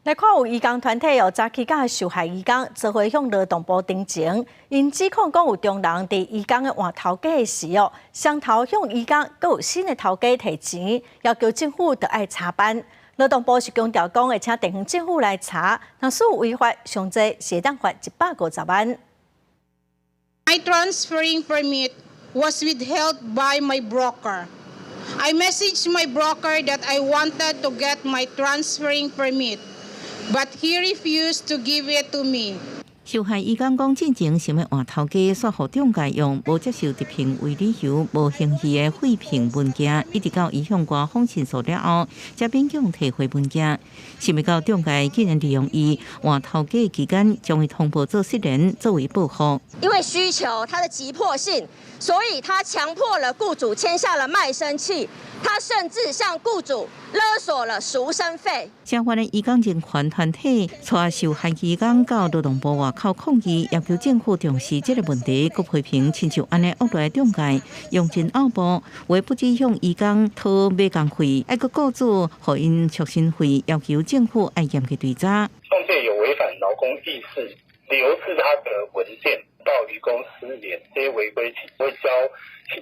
来看有移工团体早起甲受害移工做伙向劳动部申请，因指控讲有中人伫移工的换头家的时双头向移工阁有新的头家提钱，要求政府得爱查办。劳动部是强调讲会请地方政府来查，若是有违法，上济是当罚150万。My transferring permit was withheld by my broker. I messaged my broker that I wanted to get my transferring permit, but he refused to give it to me. 受害移工讲，进前想要换头家，煞互中介用无接受直聘为理由，无刑事的废聘文件，一直到伊向官方申诉了后，才勉强摕回文件。想要到中介竟然利用伊换头家期间，将伊通报做失联，作为报复。因为需求它的急迫性，所以他强迫了雇主签下了卖身契，他甚至向雇主勒索了赎身费。相关的移工人权团体带受害移工到劳动部外口抗议，要求政府重视这个问题，佮批评亲像安尼恶劣的中介用尽恶报，为不止向移工讨买工费，还佮雇主互因赎身费，要求政府爱严格追查。中介有违反劳工意识，留置他的文件到渔公失联，这些违规情会交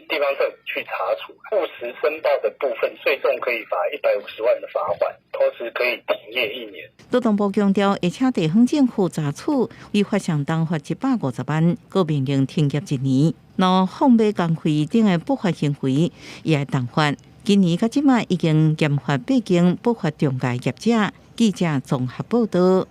地方政府去查处。不实申报的部分，最重可以罚150万的罚款，同时可以停业1年。劳动部强调，会请地方政府查处，违法上当罚150万，佮命令停业1年。若放买工费等的不法行为，也会重罚。今年到即卖已经严罚8件不法中介业者。记者综合报道。